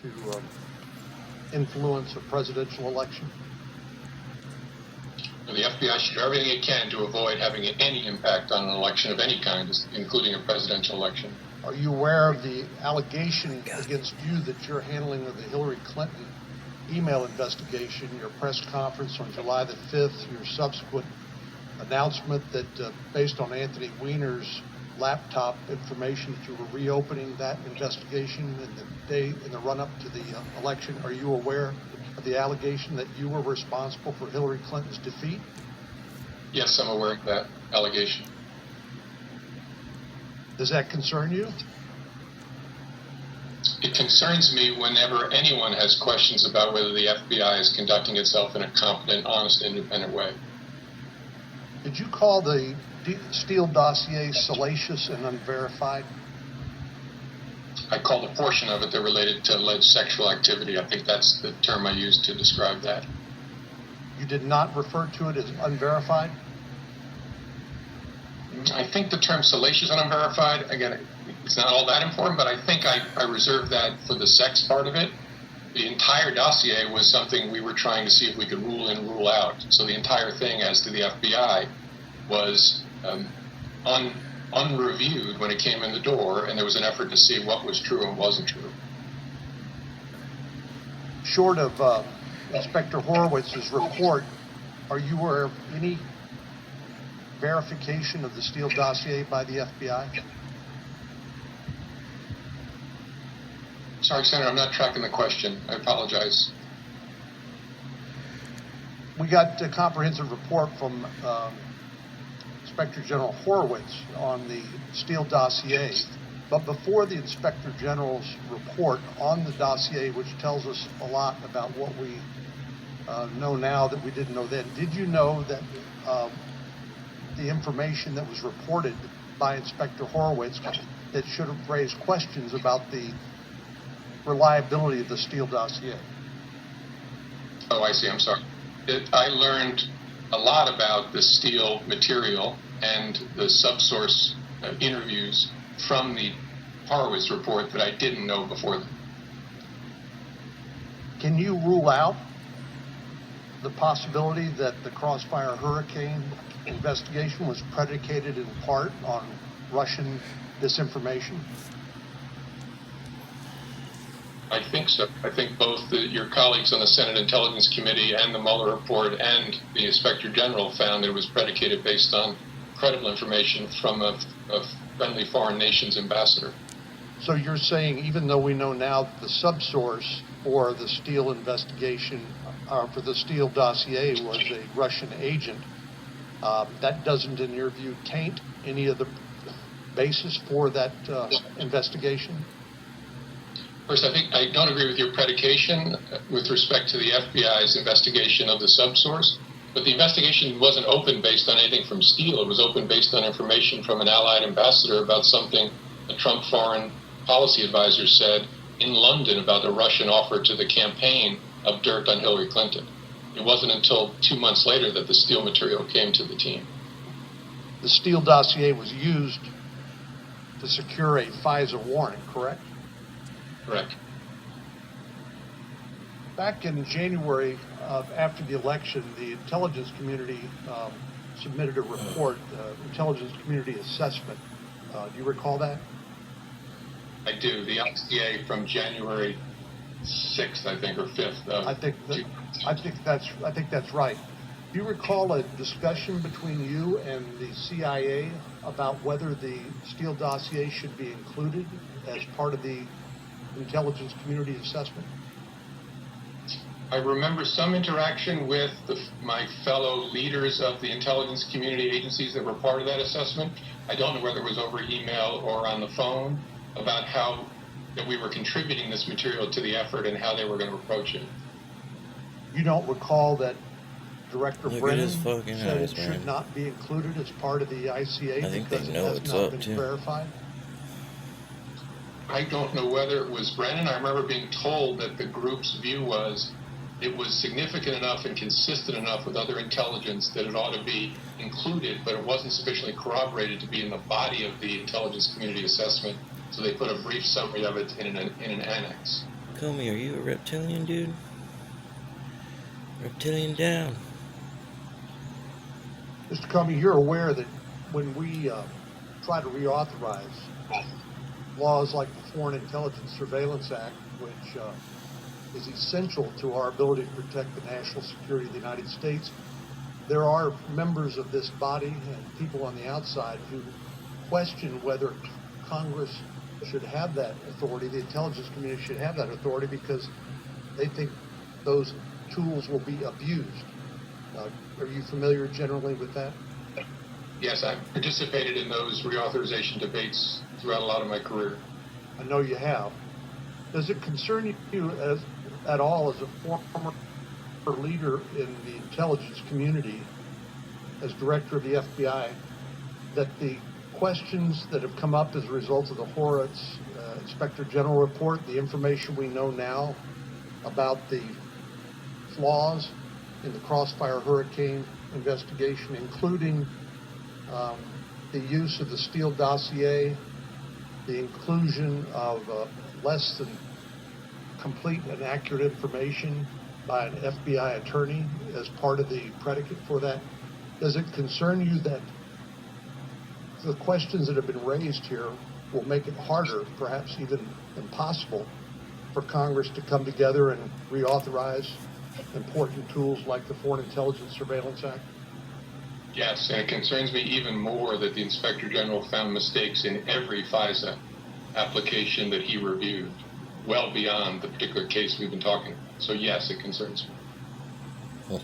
to influence a presidential election? The FBI should do everything it can to avoid having any impact on an election of any kind, including a presidential election. Are you aware of the allegation against you that you're handling of the Hillary Clinton email investigation, your press conference on July the 5th, your subsequent announcement that based on Anthony Weiner's laptop information that you were reopening that investigation in the run-up to the election? Are you aware of the allegation that you were responsible for Hillary Clinton's defeat? Yes, I'm aware of that allegation. Does that concern you? It concerns me whenever anyone has questions about whether the FBI is conducting itself in a competent, honest, independent way. Did you call the Steele dossier salacious and unverified? I called a portion of it that related to alleged sexual activity. I think that's the term I used to describe that. You did not refer to it as unverified? I think the term salacious and unverified, again, it's not all that important, but I think I reserved that for the sex part of it. The entire dossier was something we were trying to see if we could rule in, rule out. So the entire thing as to the FBI was unreviewed when it came in the door, and there was an effort to see what was true and wasn't true. Short of Inspector Horowitz's report, are you aware of any verification of the Steele dossier by the FBI? Sorry, Senator, I'm not tracking the question. I apologize. We got a comprehensive report from Inspector General Horowitz on the Steele dossier. But before the Inspector General's report on the dossier, which tells us a lot about what we know now that we didn't know then, did you know that the information that was reported by Inspector Horowitz that should have raised questions about the reliability of the Steele dossier? Oh, I see. I'm sorry. I learned a lot about the Steele material and the subsource interviews from the Horowitz report that I didn't know before. Can you rule out the possibility that the Crossfire Hurricane investigation was predicated in part on Russian disinformation? I think so. I think both your colleagues on the Senate Intelligence Committee and the Mueller report and the Inspector General found that it was predicated based on credible information from a friendly foreign nation's ambassador. So you're saying even though we know now that the subsource for the Steele investigation, for the Steele dossier was a Russian agent, that doesn't, in your view, taint any of the basis for that investigation? First, I think I don't agree with your predication with respect to the FBI's investigation of the subsource, but the investigation wasn't open based on anything from Steele. It was open based on information from an allied ambassador about something a Trump foreign policy advisor said in London about the Russian offer to the campaign of dirt on Hillary Clinton. It wasn't until 2 months later that the Steele material came to the team. The Steele dossier was used to secure a FISA warrant, correct? Correct. Back in January, after the election, the intelligence community submitted a report, intelligence community assessment. Do you recall that? I do. The ICA from January 6th, I think, or 5th. I think that's right. Do you recall a discussion between you and the CIA about whether the Steele dossier should be included as part of the intelligence community assessment? I remember some interaction with my fellow leaders of the intelligence community agencies that were part of that assessment. I don't know whether it was over email or on the phone about how that we were contributing this material to the effort and how they were going to approach it. You don't recall that Director Brennan said eyes, it should not be included as part of the ICA because it has not been verified? I don't know whether it was Brennan. I remember being told that the group's view was it was significant enough and consistent enough with other intelligence that it ought to be included, but it wasn't sufficiently corroborated to be in the body of the intelligence community assessment, so they put a brief summary of it in an annex. Comey, are you a reptilian, dude? Reptilian down. Mr. Comey, you're aware that when we try to reauthorize laws like the Foreign Intelligence Surveillance Act, which is essential to our ability to protect the national security of the United States, there are members of this body and people on the outside who question whether Congress should have that authority, the intelligence community should have that authority, because they think those tools will be abused. Are you familiar generally with that? Yes, I've participated in those reauthorization debates throughout a lot of my career. I know you have. Does it concern you at all as a former leader in the intelligence community, as director of the FBI, that the questions that have come up as a result of the Horowitz Inspector General report, the information we know now about the flaws in the Crossfire Hurricane investigation, including the use of the Steele dossier, the inclusion of less than complete and accurate information by an FBI attorney as part of the predicate for that? Does it concern you that the questions that have been raised here will make it harder, perhaps even impossible, for Congress to come together and reauthorize important tools like the Foreign Intelligence Surveillance Act? Yes, and it concerns me even more that the Inspector General found mistakes in every FISA application that he reviewed, well beyond the particular case we've been talking about. So yes, it concerns me. Well,